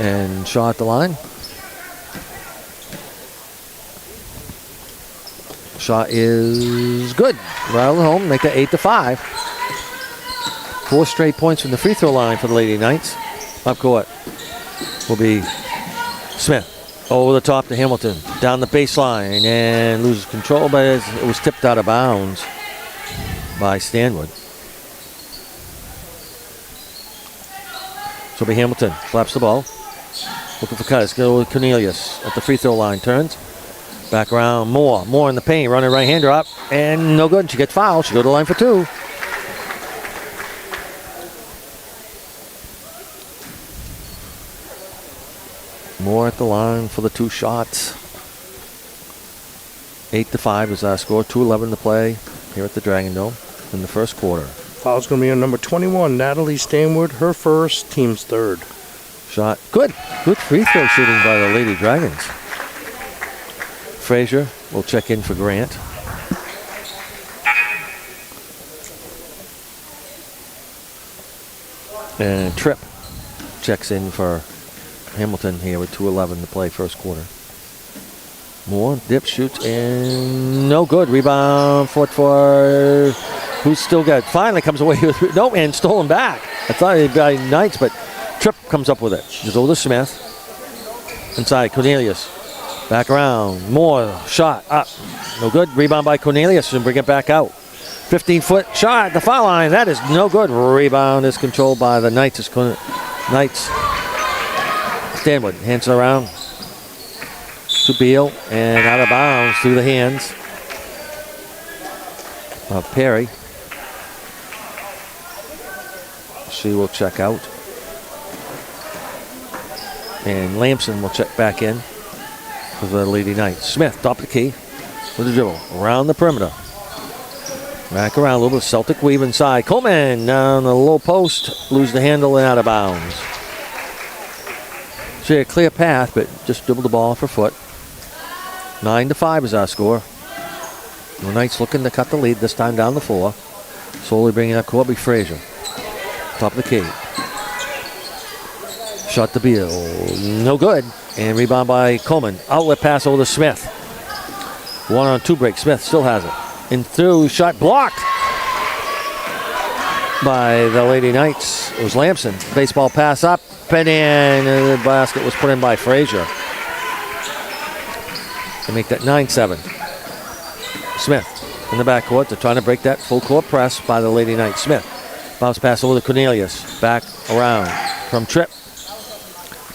And Shaw at the line. Shot is good. Rattle home, make that 8-5. 4 straight points from the free throw line for the Lady Knights. Up court will be Smith. Over the top to Hamilton. Down the baseline and loses control, but it was tipped out of bounds by Stanwood. So it'll be Hamilton. Flaps the ball. Looking for cutters. Go with Cornelius at the free throw line. Turns. Back around. Moore in the paint. Running right-hander up. And no good. She gets fouled. She go to the line for 2. Moore at the line for the 2 shots. 8-5 is our score. 2:11 to play here at the Dragon Dome in the first quarter. Foul's going to be on number 21, Natalie Stanwood. Her first, team's third. Shot. Good. Good free throw shooting by the Lady Dragons. Frazier will check in for Grant. And Tripp checks in for Hamilton here with 2:11 to play first quarter. Moore, dip, shoots, and no good. Rebound, for who's still got, finally comes away with, no, and stolen back. I thought it'd be Knights, but Tripp comes up with it. Just over to Smith. Inside, Cornelius. Back around. Moore, shot, up. No good. Rebound by Cornelius and bring it back out. 15-foot shot at the foul line. That is no good. Rebound is controlled by the Knights. Knights. Stanwood hands it around to Beal and out of bounds through the hands of Perry. She will check out. And Lamson will check back in for the Lady Knights. Smith, top of the key with the dribble. Around the perimeter. Back around, a little bit of Celtic weave inside. Coleman down the low post. Lose the handle and out of bounds. She had a clear path, but just dribbled the ball off her foot. 9-5 is our score. The Knights looking to cut the lead, this time down the floor. Slowly bringing up Corby Frazier. Top of the key. Shot to Beal. No good. And rebound by Coleman. Outlet pass over to Smith. 1-on-2 break. Smith still has it. And through. Shot blocked by the Lady Knights. It was Lamson. Baseball pass up and in. And the basket was put in by Frazier. They make that 9-7. Smith in the backcourt. They're trying to break that full court press by the Lady Knights. Smith. Bounce pass over to Cornelius. Back around from Tripp.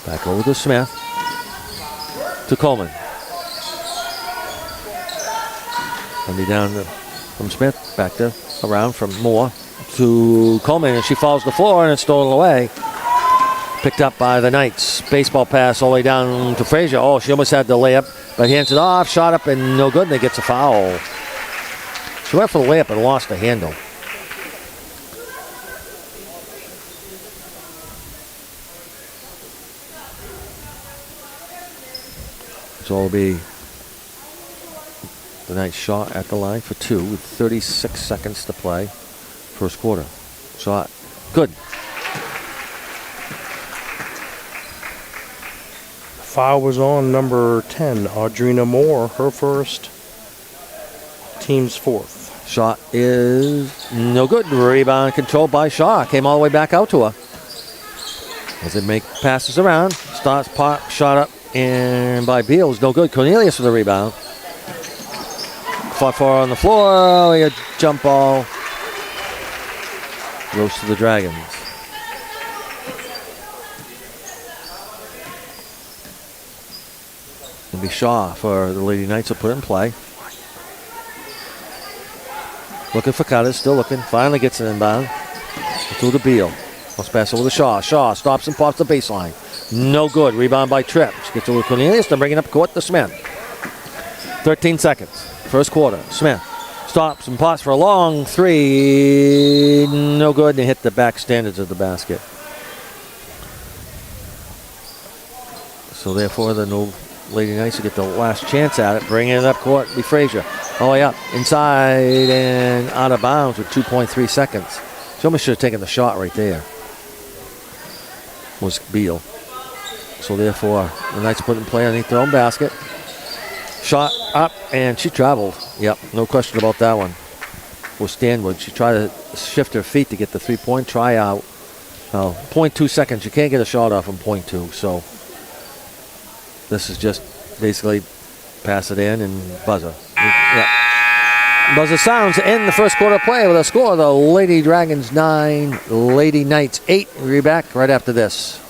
Back over to Smith. To Coleman. And be down from Smith. Back to around from Moore to Coleman. And she falls to the floor and it's stolen away. Picked up by the Knights. Baseball pass all the way down to Frazier. Oh, she almost had the layup. But hands it off. Shot up and no good. And they gets a foul. She went for the layup and lost the handle. So it'll be the Knights shot at the line for 2 with 36 seconds to play. First quarter. Shot. Good. Foul was on number 10, Audrina Moore. Her first, team's fourth. Shot is no good. Rebound controlled by Shaw. Came all the way back out to her. As they make passes around. Starts pop, shot up. And by Beal is no good. Cornelius with the rebound. Fought for on the floor. A jump ball. Goes to the Dragons. It'll be Shaw for the Lady Knights to put in play. Looking for cutters. Still looking. Finally gets it inbound. Through to Beal. Let's pass over to Shaw. Shaw stops and pops the baseline. No good. Rebound by Tripp. She gets over to Cornelius. They're bringing up court to Smith. 13 seconds. First quarter. Smith stops and pots for a long 3. No good. And hit the back standards of the basket. So therefore, the no Lady Knights will get the last chance at it. Bringing it up court. Be Frazier. All the way up. Inside and out of bounds with 2.3 seconds. She almost should have taken the shot right there. Was Beal. So therefore, the Knights put in play underneath their own basket. Shot up, and she traveled. Yep, no question about that one. With Stanwood, she tried to shift her feet to get the three-point try out. 0.2 seconds. You can't get a shot off in 0.2. So this is just basically pass it in and buzzer. Yeah. Buzzer sounds in the first quarter play with a score of the Lady Dragons 9, Lady Knights 8. We'll be back right after this.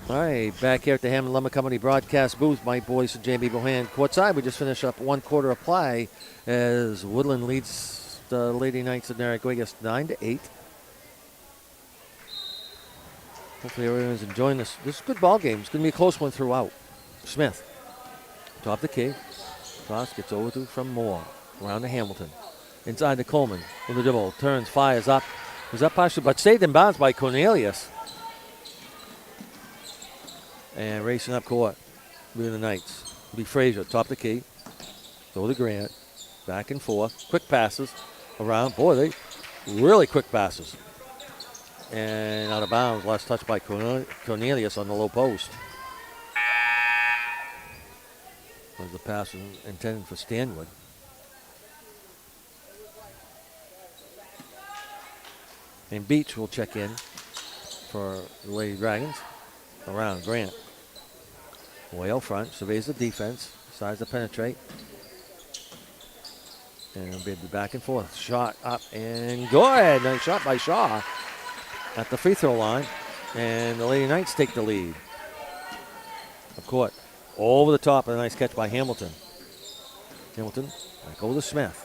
All right, back here at the Hammond Lumber Company broadcast booth. Mike Boyce and Jamie Bohan courtside. We just finished up one quarter of play as Woodland leads the Lady Knights of Narraguagus 9-8. Hopefully everyone's enjoying this. This is a good ball game. It's going to be a close one throughout. Smith, top the key. Cross gets over to from Moore. Around to Hamilton. Inside to Coleman with the dribble. Turns, fires up. Was that partially, but saved in bounds by Cornelius. And racing up court, being the Knights. Be Frazier, top the key. Go to Grant. Back and forth. Quick passes around. Boy, they really quick passes. And out of bounds. Last touch by Cornelius on the low post. Was the pass intended for Stanwood. And Beach will check in for the Lady Dragons. Around Grant. Way out front, surveys the defense, decides to penetrate. And it'll be back and forth. Shot up and good. Nice shot by Shaw at the free throw line. And the Lady Knights take the lead. Up court. Over the top, and a nice catch by Hamilton. Hamilton, back over to Smith.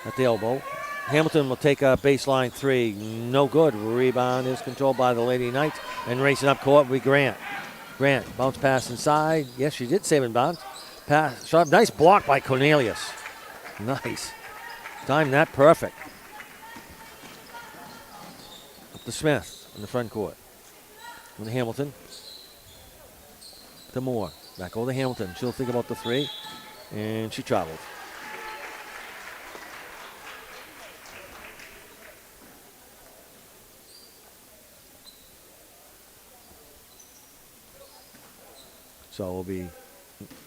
At the elbow. Hamilton will take a baseline three. No good. Rebound is controlled by the Lady Knights. And racing up court will be Grant. Grant, bounce pass inside. Yes, she did save in bounds. Pass, shot, nice block by Cornelius. Nice. Timed that perfect. Up to Smith in the front court. With Hamilton. To Moore. Back over to Hamilton. She'll think about the three. And she traveled. So it will be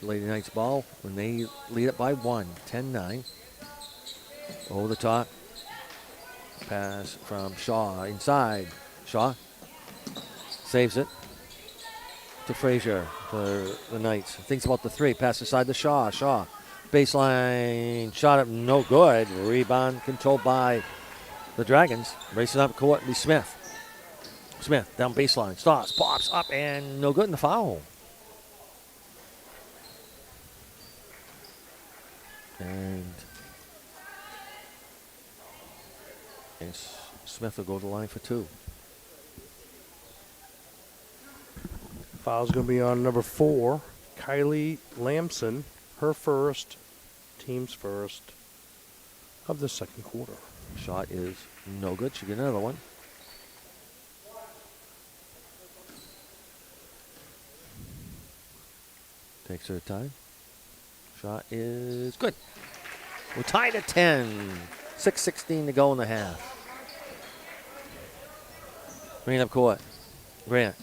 Lady Knights ball when they lead it by 1, 10-9. Over the top. Pass from Shaw inside. Shaw saves it to Frazier for the Knights. Thinks about the three. Pass inside to Shaw. Shaw. Baseline shot up, no good. Rebound controlled by the Dragons. Racing up court will be Smith. Smith down baseline. Stops, pops up, and no good in the foul. And Smith will go to the line for two. Foul's going to be on number 4, Kylie Lamson. Her first, team's first of the second quarter. Shot is no good. She get another one. Takes her time. Shot is good. We're tied at 10. 6:16 to go in the half. Bring it up court. Grant.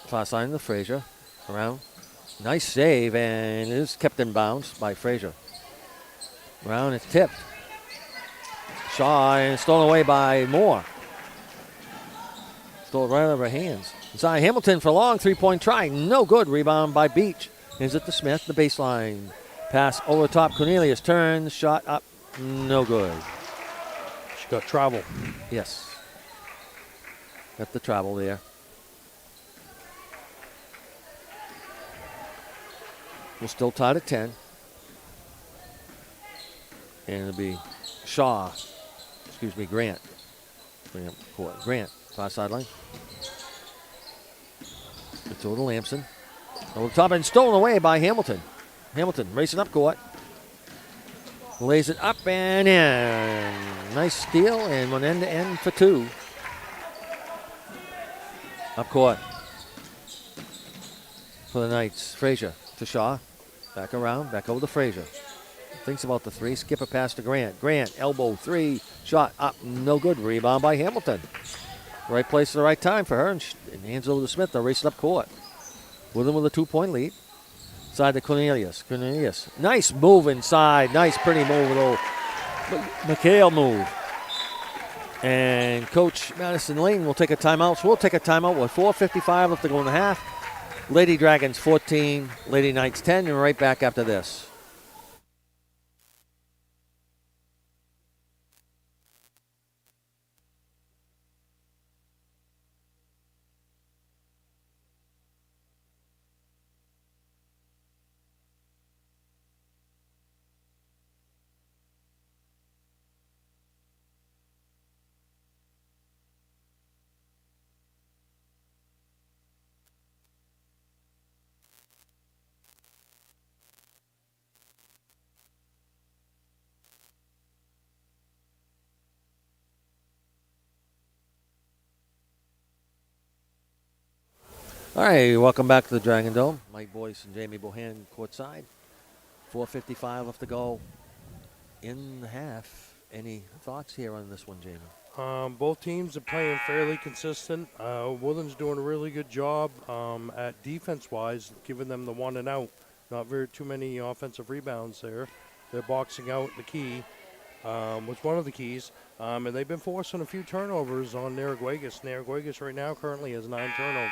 Pass line to Frazier. Around. Nice save, and it is kept in bounds by Frazier. Round, it's tipped. Shaw, and stolen away by Moore. Stole it right out of her hands. Inside Hamilton for a long three-point try. No good. Rebound by Beach. Is it to Smith, the baseline. Pass over the top. Cornelius turns. Shot up. No good. She got travel. Yes. Got the travel there. We're still tied at 10. And it'll be Grant. Bring up court. Grant, far sideline. It's over to Lamson. Over the top and stolen away by Hamilton. Hamilton racing up court. Lays it up and in. Nice steal and one end to end for two. Up court for the Knights. Frazier to Shaw. Back around, back over to Frazier. Thinks about the three. Skip a pass to Grant. Grant, elbow, three. Shot up, no good. Rebound by Hamilton. Right place at the right time for her. And hands over to Smith. They'll race it up court. Woodland with a 2-point lead. Side to Cornelius. Nice move inside. Nice, pretty move. Little McHale move. And Coach Madison Lane will take a timeout. So we'll take a timeout with 4:55 left to go in the half. Lady Dragons 14, Lady Knights 10, and right back after this. All right, welcome back to the Dragon Dome. Mike Boyce and Jamie Bohan courtside. 4:55 left to go in the half. Any thoughts here on this one, Jamie? Both teams are playing fairly consistent. Woodland's doing a really good job at defense-wise, giving them the one and out. Not too many offensive rebounds there. They're boxing out the key. Was one of the keys. And they've been forcing a few turnovers on Narraguagus. Narraguagus right now currently has 9 turnovers.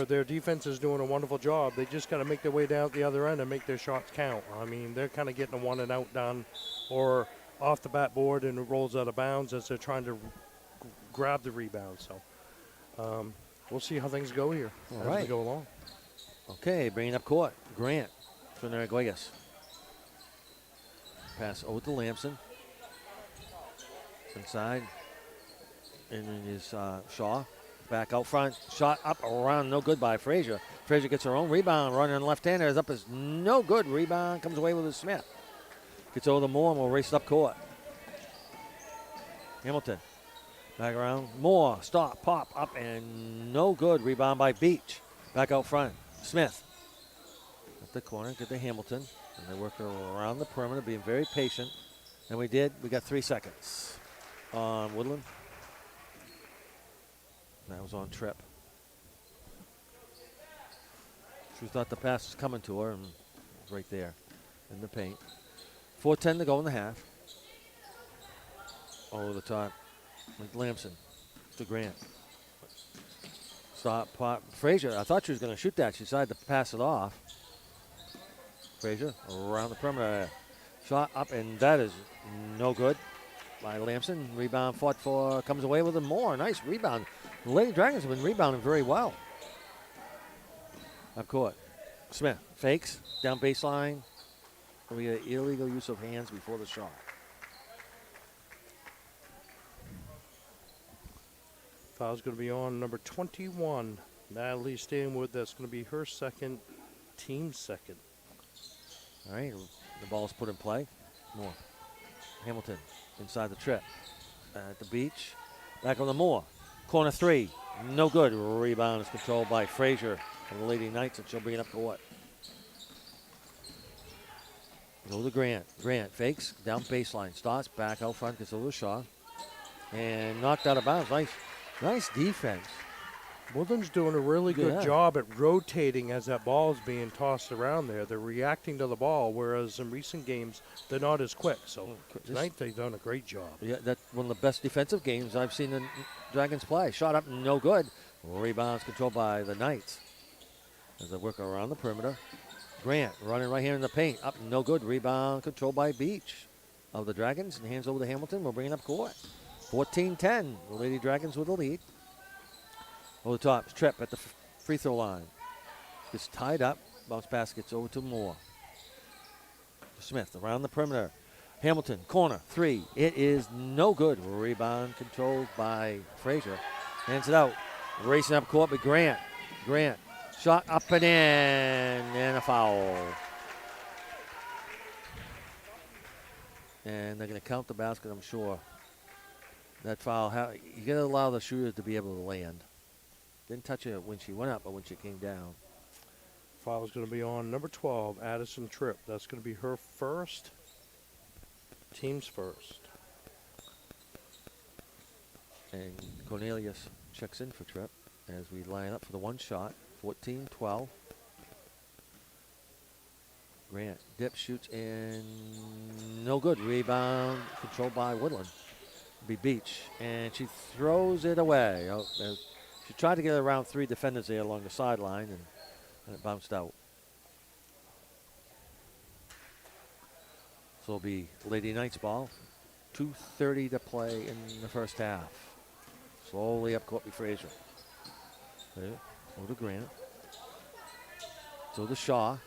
Their defense is doing a wonderful job. They just got to make their way down at the other end and make their shots count. I mean, they're kind of getting a one and out done or off the backboard and it rolls out of bounds as they're trying to grab the rebound. So we'll see how things go here as we go along. Okay, bringing up court. Grant for Narraguagus. Pass over to Lamson. Inside. And then is Shaw. Back out front. Shot up around. No good by Frazier. Frazier gets her own rebound. Running left-hander is up as no good. Rebound comes away with a Smith. Gets over to Moore and will race it up court. Hamilton. Back around. Moore. Stop. Pop. Up and no good. Rebound by Beach. Back out front. Smith. At the corner. Get to Hamilton. And they work around the perimeter, being very patient. And we did. We got 3 seconds on Woodland. That was on Tripp. She thought the pass was coming to her, and it was right there in the paint. 4:10 to go in the half. Over the top with Lamson to Grant. Stop, pop. Frazier, I thought she was going to shoot that. She decided to pass it off. Frazier around the perimeter. Shot up, and that is no good by Lamson. Rebound fought for, comes away with a Moore. Nice rebound. The Lady Dragons have been rebounding very well. Up court. Smith fakes, down baseline. We get illegal use of hands before the shot. Foul's going to be on number 21. Natalie Stanwood. That's going to be her second, team's second. All right, the ball's put in play. Moore. Hamilton inside the trip. At the beach. Back on the Moore. Corner 3. No good. Rebound is controlled by Frazier from the Lady Knights, and she'll bring it up to what? Go to Grant. Grant fakes. Down baseline. Starts back out front. Gets over to Shaw. And knocked out of bounds. Nice defense Woodland's doing a really good Yeah. job at rotating as that ball is being tossed around there. They're reacting to the ball, whereas in recent games, they're not as quick. So tonight, they've done a great job. Yeah, that's one of the best defensive games I've seen the Dragons play. Shot up, no good. Rebounds controlled by the Knights as they work around the perimeter. Grant running right here in the paint. Up, no good. Rebound controlled by Beach of the Dragons. And hands over to Hamilton. We'll bring it up court. 14-10. The Lady Dragons with the lead. Over the top. Tripp at the free throw line. Gets tied up. Bounce pass gets over to Moore. Smith around the perimeter. Hamilton, corner, three. It is no good. Rebound controlled by Frazier. Hands it out. Racing up court with Grant. Grant, shot up and in, and a foul. And they're going to count the basket, I'm sure. That foul, you got to allow the shooter to be able to land. Didn't touch it when she went up, but when she came down. Foul is going to be on number 12, Addison Tripp. That's going to be her first. Team's first. And Cornelius checks in for Tripp as we line up for the one shot. 14-12. Grant dip, shoots, and no good. Rebound controlled by Woodland. Be Beach, and she throws it away. She tried to get around three defenders there along the sideline, and it bounced out. So it'll be Lady Knights ball. 2:30 to play in the first half. Slowly up court with Frazier. Over to Grant. So to Shaw.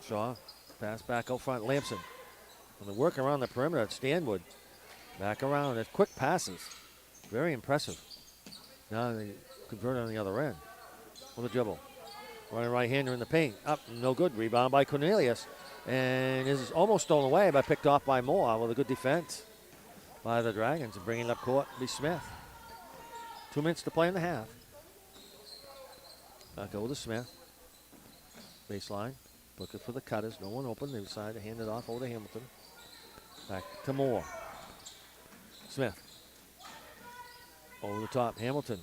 Shaw, pass back out front. Lamson. On the work around the perimeter at Stanwood. Back around. There's quick passes. Very impressive. Now they convert on the other end. With a dribble. Running right-hander in the paint. Up, no good. Rebound by Cornelius. And is almost stolen away, but picked off by Moore with a good defense by the Dragons. And bringing it up court, be Smith. 2 minutes to play in the half. Back over to Smith. Baseline. Looking for the cutters. No one open. They decide to hand it off over to Hamilton. Back to Moore. Smith. Over the top. Hamilton.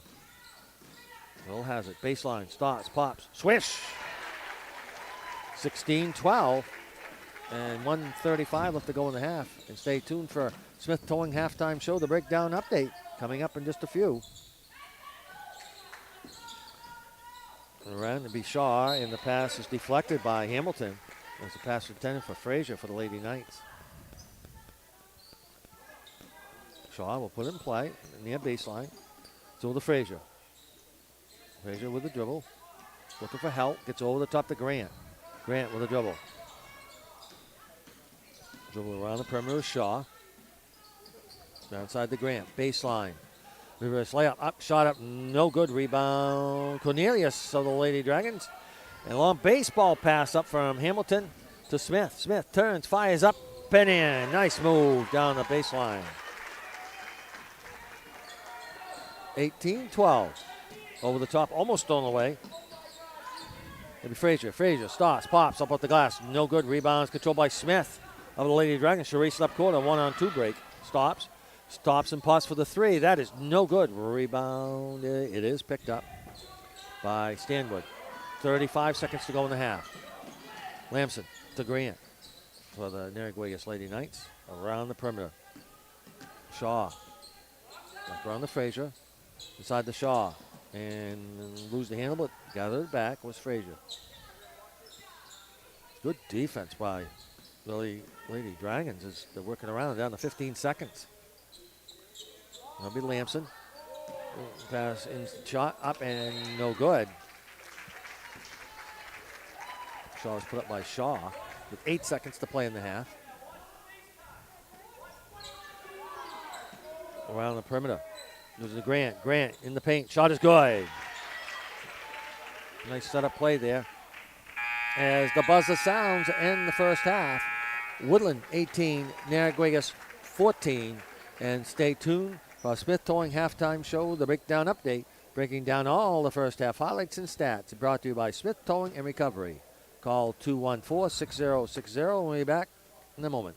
Will has it. Baseline. Starts. Pops. Swish. 16-12. And 1:35 left to go in the half. And stay tuned for Smith Towing Halftime Show, the breakdown update, coming up in just a few. Around to be Shaw, and the pass is deflected by Hamilton. As the pass intended for Frazier for the Lady Knights. Shaw will put it in play near baseline. So to Frazier. Frazier with the dribble. Looking for help. Gets over the top to Grant. Grant with a dribble. Dribble around the perimeter of Shaw. Outside the Grant. Baseline. Reverse layup. Up. Shot up. No good. Rebound. Cornelius of the Lady Dragons. And a long baseball pass up from Hamilton to Smith. Smith turns. Fires up and in. Nice move down the baseline. 18-12. Over the top. Almost stolen away. Maybe Frazier. Frazier starts. Pops up off the glass. No good. Rebounds controlled by Smith of the Lady Dragons. She races up court. A 1-on-2 break. Stops. Stops and pots for the three. That is no good. Rebound. It is picked up by Stanwood. 35 seconds to go in the half. Lamson to Grant for the Narraguagus Lady Knights. Around the perimeter. Shaw. Back around the Frazier. Inside the Shaw. And lose the handle, but gathered it back was Frazier. Good defense by the Lady Dragons as they're working around down to 15 seconds. That'll be Lamson. Pass in, shot up and no good. Shaw was put up by Shaw with 8 seconds to play in the half. Around the perimeter. There's a Grant. Grant in the paint. Shot is good. Nice setup play there. As the buzzer sounds to end the first half. Woodland 18, Narraguagus 14. And stay tuned for our Smith Towing Halftime Show, the breakdown update, breaking down all the first half highlights and stats. Brought to you by Smith Towing and Recovery. Call 214-6060. We'll be back in a moment.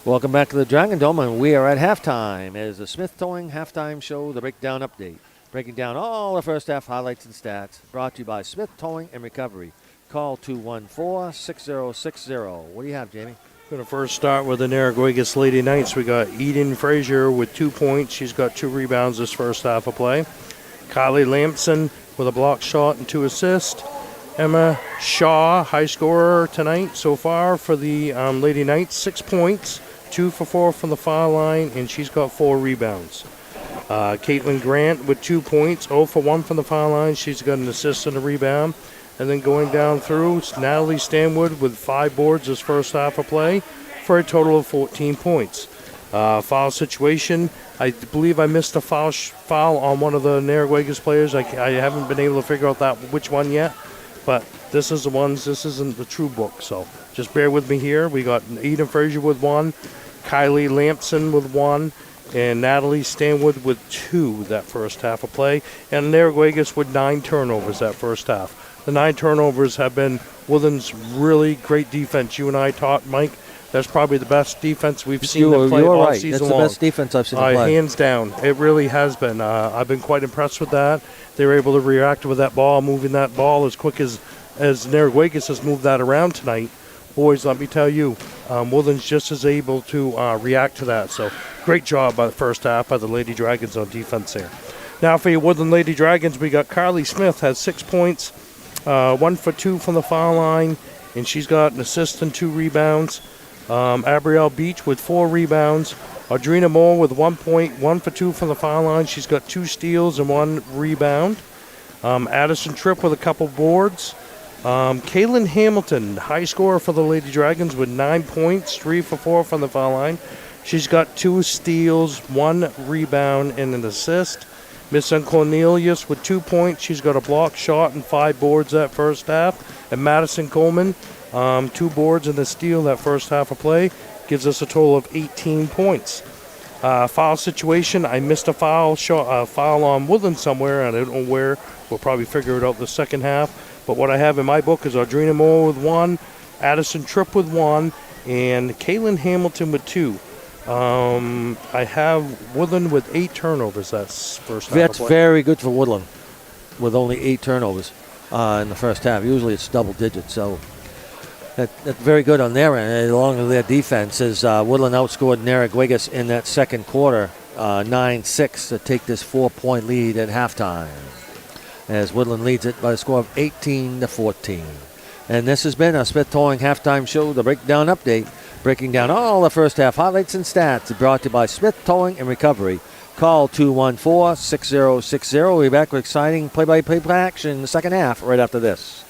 Welcome back to the Dragon Dome, and we are at halftime as the Smith Towing halftime show, the breakdown update. Breaking down all the first half highlights and stats, brought to you by Smith Towing and Recovery. Call 214-6060. What do you have, Jamie? Going to first start with the Narraguagus Lady Knights. We got Eden Frazier with 2 points. She's got 2 rebounds this first half of play. Kylie Lampson with a block shot and 2 assists. Emma Shaw, high scorer tonight so far for the Lady Knights, 6 points, 2 for 4 from the foul line, and she's got 4 rebounds. Caitlin Grant with 2 points, 0 for 1 from the foul line. She's got an assist and a rebound. And then going down through, it's Natalie Stanwood with 5 boards this first half of play for a total of 14 points. Foul situation, I believe I missed a foul on one of the Narraguagus players. I haven't been able to figure out which one yet. But this is the ones, this isn't the true book, so just bear with me here. We got Eden Frazier with 1, Kylie Lampson with 1, and Natalie Stanwood with 2 that first half of play. And Narraguagus with 9 turnovers that first half. The 9 turnovers have been Woodland's really great defense. You and I talked, Mike, that's probably the best defense we've seen them play all season That's long. the best defense I've seen them play. Hands down. It really has been. I've been quite impressed with that. They were able to react with that ball, moving that ball as quick as Narraguagus has moved that around tonight. Boys, let me tell you, Woodland's just as able to react to that. So great job by the first half by the Lady Dragons on defense there. Now for your Woodland Lady Dragons, we got Carly Smith has 6 points, 1 for 2 from the foul line, and she's got an assist and 2 rebounds. Abrielle Beach with 4 rebounds. Audrina Moore with 1 point, 1 for 2 from the foul line. She's got 2 steals and 1 rebound. Addison Tripp with a couple boards. Kaylin Hamilton, high scorer for the Lady Dragons with 9 points, 3 for 4 from the foul line. She's got 2 steals, 1 rebound, and an assist. Miss Cornelius with 2 points. She's got a block shot and 5 boards that first half. And Madison Coleman, 2 boards and a steal that first half of play. Gives us a total of 18 points. Foul situation, I missed a foul on Woodland somewhere, and I don't know where. We'll probably figure it out the second half. But what I have in my book is Audrina Moore with 1, Addison Tripp with 1, and Kaylin Hamilton with 2. I have Woodland with 8 turnovers. That's first half. That's very good for Woodland with only 8 turnovers in the first half. Usually it's double digits, so that's very good on their end. Along with their defense, as Woodland outscored Narraguagus in that second quarter 9-6 to take this 4-point lead at halftime, as Woodland leads it by a score of 18-14. And this has been a Smith Towing halftime show, the breakdown update, breaking down all the first half highlights and stats, brought to you by Smith Towing and Recovery. Call 214-6060. We'll be back with exciting play-by-play action in the second half right after this.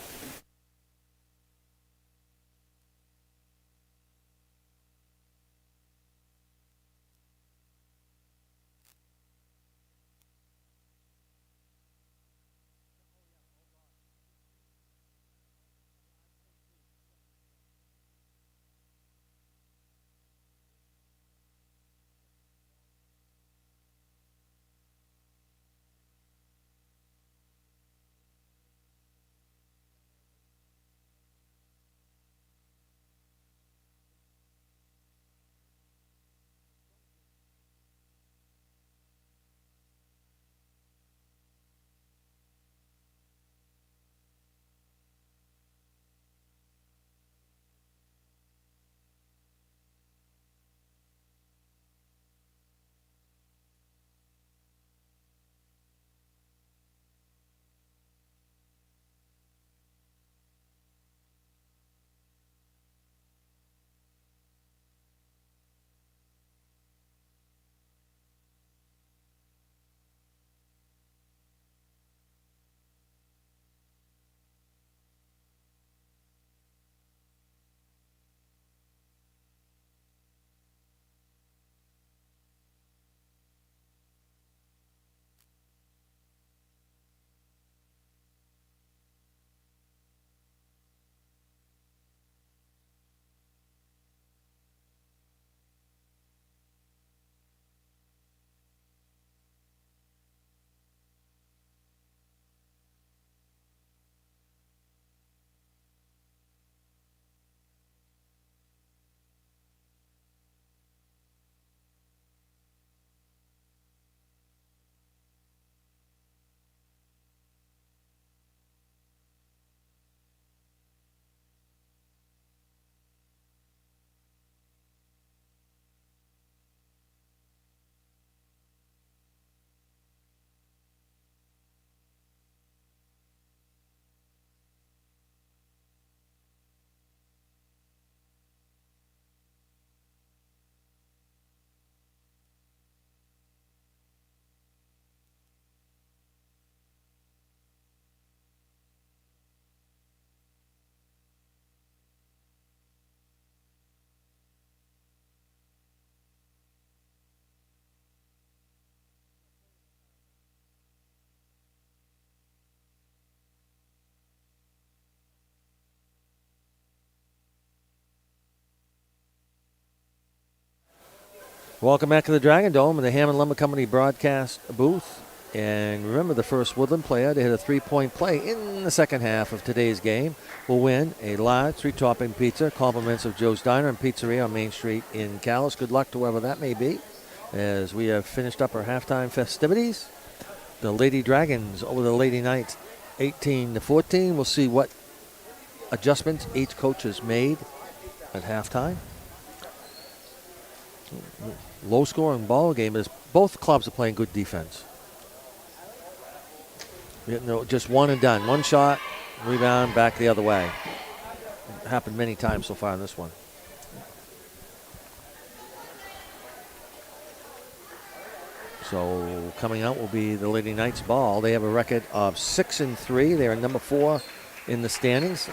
Welcome back to the Dragon Dome and the Hammond Lumber Company broadcast booth. And remember, the first Woodland player to hit a three-point play in the second half of today's game will win a large three-topping pizza, compliments of Joe's Diner and Pizzeria on Main Street in Calais. Good luck to whoever that may be. As we have finished up our halftime festivities, the Lady Dragons over the Lady Knights 18-14. We'll see what adjustments each coach has made at halftime. Low-scoring ball game is both clubs are playing good defense. Just one and done. One shot, rebound, back the other way. It happened many times so far in this one. So coming out will be the Lady Knights ball. They have a record of 6-3. They are number 4 in the standings,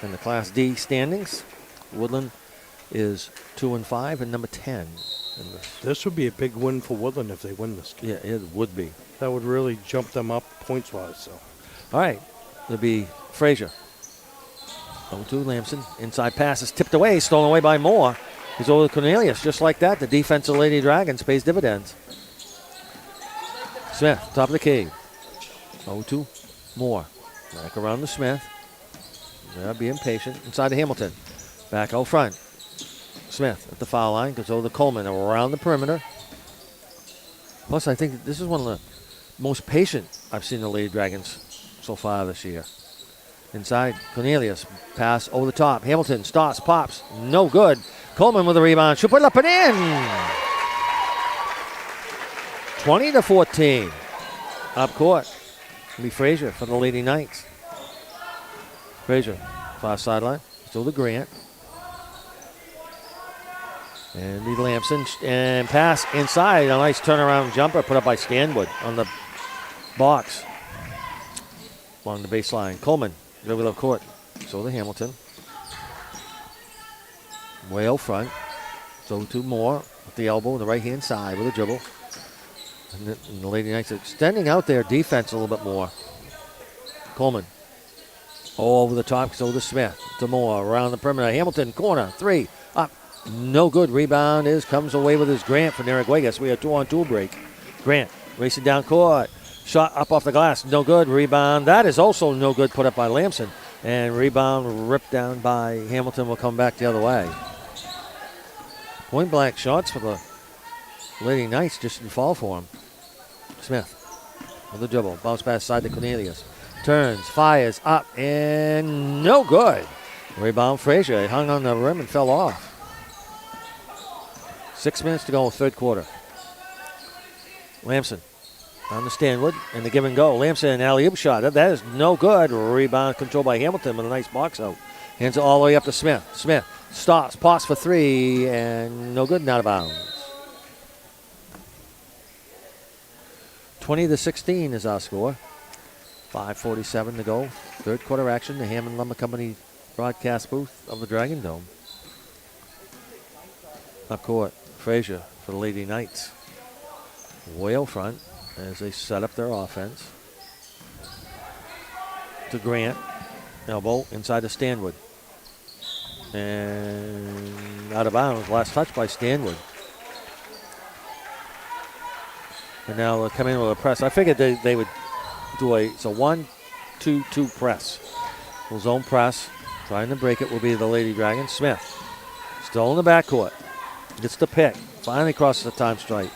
in the Class D standings. Woodland is 2-5 and number 10 in this. This would be a big win for Woodland if they win this game. Yeah, it would be. That would really jump them up points-wise. So, all right, it'll be Frazier. 0-2 Lamson. Inside pass is tipped away, stolen away by Moore. He's over to Cornelius. Just like that, the defense of Lady Dragons pays dividends. Smith, top of the key. 0-2 Moore. Back around to Smith. Yeah, being patient. Inside to Hamilton. Back out front. Smith at the foul line. Goes over to Coleman around the perimeter. Plus, I think this is one of the most patient I've seen the Lady Dragons so far this year. Inside, Cornelius. Pass over the top. Hamilton stops, pops. No good. Coleman with a rebound. She'll put it up and in. 20-14. Up court. It'll be Frazier for the Lady Knights. Frazier, far sideline. Still to Grant. And the Lamson. And pass inside. A nice turnaround jumper put up by Stanwood on the box. Along the baseline. Coleman, dribble up court. So to Hamilton. Way out front. So to Moore with the elbow on the right-hand side with a dribble. And the Lady Knights are extending out their defense a little bit more. Coleman. All over the top. So to Smith. To Moore around the perimeter. Hamilton, corner, 3. Up. No good. Rebound comes away with his Grant for Narraguagus. We have 2-on-2 break. Grant racing down court. Shot up off the glass. No good. Rebound. That is also no good. Put up by Lamson. And rebound ripped down by Hamilton. Will come back the other way. Point blank shots for the Lady Knights just didn't fall for him. Smith with the dribble. Bounce pass side to Cornelius. Turns, fires up, and no good. Rebound Frazier. It hung on the rim and fell off. 6 minutes to go, third quarter. Lamson on the Stanwood, and the give and go. Lamson, alley-oop shot. That is no good. Rebound controlled by Hamilton with a nice box out. Hands it all the way up to Smith. Smith stops, pops for 3, and no good and out of bounds. 20-16 is our score. 5:47 to go. Third quarter action. The Hammond Lumber Company broadcast booth of the Dragon Dome. Up court, Frazier for the Lady Knights. Way out front as they set up their offense. To Grant. Elbow inside to Stanwood. And out of bounds. Last touch by Stanwood. And now they'll come in with a press. I figured they would do a 1-2-2 press. Full zone press. Trying to break it will be the Lady Dragon. Smith. Still in the backcourt. Gets the pick. Finally crosses the time stripe.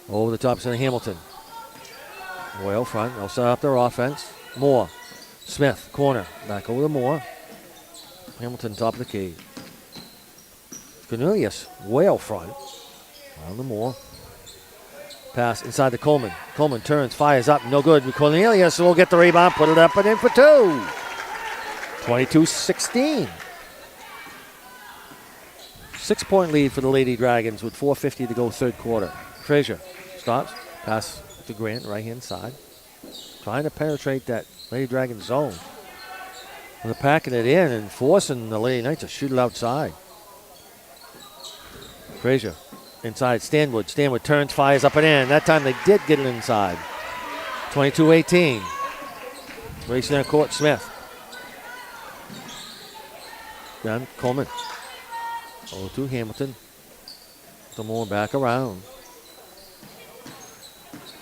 Over the top center Hamilton. Way out front. They'll set up their offense. Moore. Smith. Corner. Back over to Moore. Hamilton top of the key. Cornelius. Way out front. On the Moore. Pass inside to Coleman. Coleman turns, fires up, no good. Cornelius will get the rebound, put it up and in for 2. 22-16. 6-point lead for the Lady Dragons with 4:50 to go third quarter. Frazier stops, pass to Grant, right-hand side. Trying to penetrate that Lady Dragon zone. And they're packing it in and forcing the Lady Knights to shoot it outside. Frazier. Inside, Stanwood. Stanwood turns, fires up and in. That time they did get it inside. 22-18. Racing down court, Smith. Down Coleman. 0-2 Hamilton. Some more back around.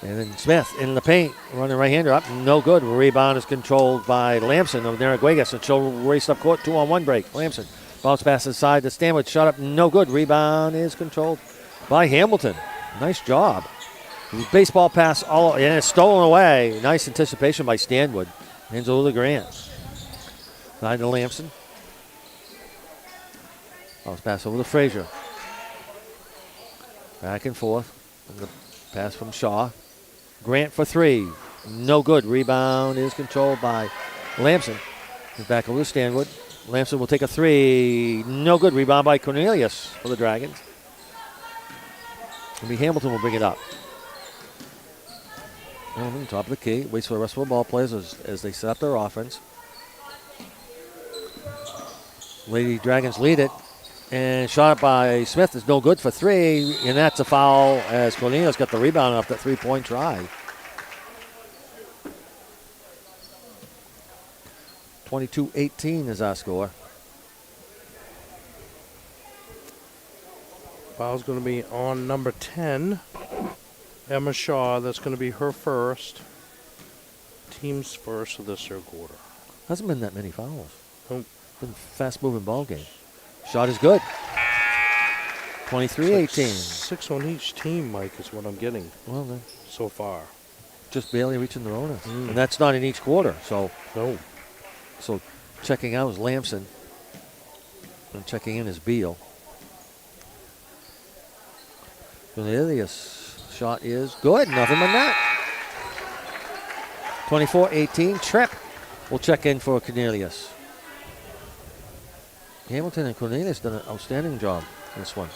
And then Smith in the paint, running right-hander up, no good. Rebound is controlled by Lamson of Narraguagus. And she'll race up court, 2-on-1 break. Lamson bounce pass inside to Stanwood, shot up, no good. Rebound is controlled by Hamilton. Nice job. Baseball pass, and it's stolen away. Nice anticipation by Stanwood. Hands over to Grant. Side to Lamson. Bounce pass over to Frazier. Back and forth. And the pass from Shaw. Grant for three. No good. Rebound is controlled by Lamson. He's back over to Stanwood. Lamson will take a three. No good. Rebound by Cornelius for the Dragons. Maybe Hamilton will bring it up. Hamilton, top of the key. Waits for the rest of the ball players as they set up their offense. Lady Dragons lead it. And shot by Smith is no good for three. And that's a foul as Cornelius got the rebound off that three-point try. 22-18 is our score. Foul's going to be on number 10, Emma Shaw. That's going to be her first. Team's first of this third quarter. Hasn't been that many fouls. Nope. Been a fast-moving ball game. Shot is good. 23-18. 6 on each team, Mike, is what I'm getting. Well, then, so far. just barely reaching the bonus. And that's not in each quarter. So no. So checking out is Lamson. And checking in is Beal. Cornelius' shot is good. Nothing but that. 24-18. Tripp will check in for Cornelius. Hamilton and Cornelius done an outstanding job in this one.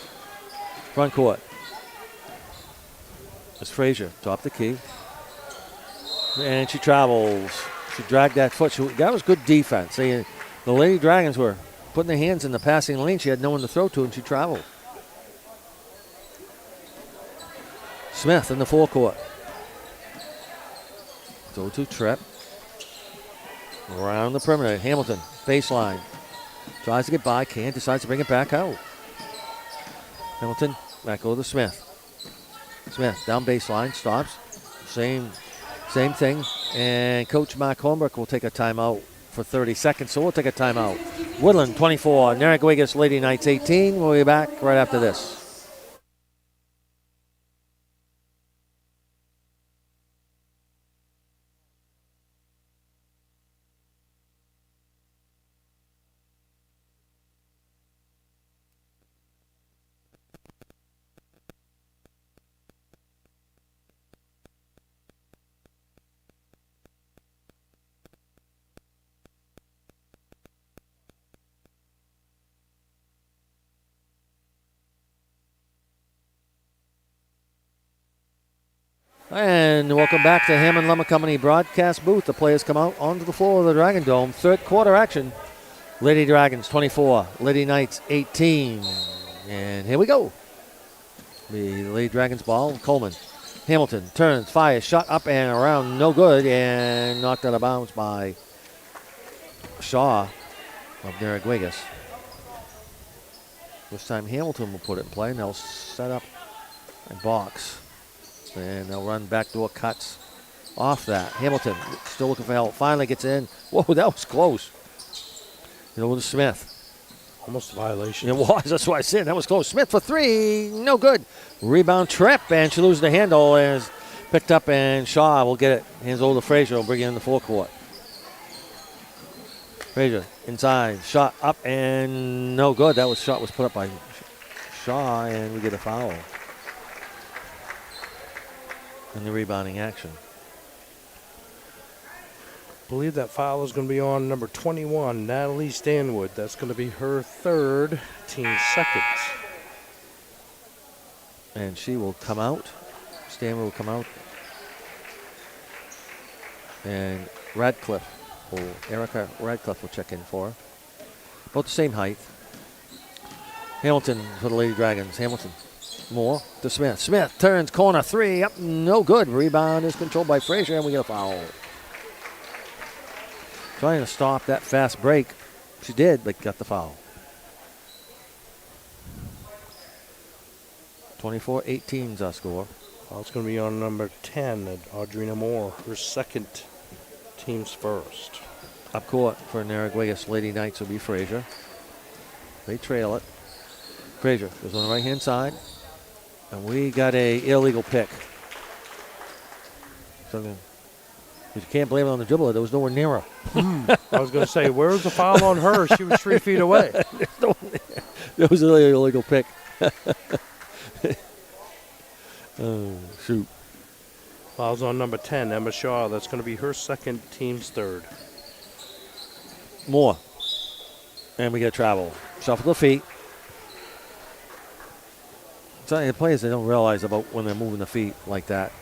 Front court. It's Frazier, top the key. And she travels. She dragged that foot. That was good defense. The Lady Dragons were putting their hands in the passing lane. She had no one to throw to, and she traveled. Smith in the forecourt. Go to Tripp. Around the perimeter. Hamilton, baseline. Tries to get by, can't, decides to bring it back out. Hamilton, back over to Smith. Smith, down baseline, stops. Same thing. And Coach Mark Holmberg will take a timeout for 30 seconds, so we'll take a timeout. Woodland, 24. Narraguagus Lady Knights, 18. We'll be back right after this. And welcome back to Hammond Lumber Company broadcast booth. The players come out onto the floor of the Dragon Dome. Third quarter action. Lady Dragons 24, Lady Knights 18. And here we go. The Lady Dragons ball. Coleman. Hamilton turns, fires, shot up and around, no good, and knocked out of bounds by Shaw of Narraguagus. This time Hamilton will put it in play, and they'll set up and box. And they'll run backdoor cuts off that. Hamilton still looking for help. Finally gets in. Whoa, that was close. Over to Smith. Almost a violation. It was. That's what I said. That was close. Smith for three. No good. Rebound Tripp, and she loses the handle and is picked up, and Shaw will get it. Hands over to Frazier. Will bring it in the forecourt. Frazier inside. Shot up and no good. That shot was put up by Shaw, and we get a foul in the rebounding action. I believe that foul is going to be on number 21, Natalie Stanwood. That's going to be her third, team second. And she will come out. Stanwood will come out. And Erica Radcliffe will check in for her. About the same height. Hamilton for the Lady Dragons. Hamilton. Moore to Smith. Smith turns corner three. Up, no good. Rebound is controlled by Frazier, and we get a foul. Trying to stop that fast break. She did, but got the foul. 24-18 is our score. It's going to be on number 10, Audrina Moore, her second, team's first. Up court for Narraguagus Lady Knights will be Frazier. They trail it. Frazier goes on the right-hand side. And we got a illegal pick. So you can't blame it on the dribbler. There was nowhere near her. I was going to say, where's the foul on her? She was 3 feet away. There was an illegal pick. Oh, shoot. Foul's on number 10, Emma Shaw. That's going to be her second, team's third. More. And we get travel. Shuffle the feet. Some the players, they don't realize about when they're moving the feet like that.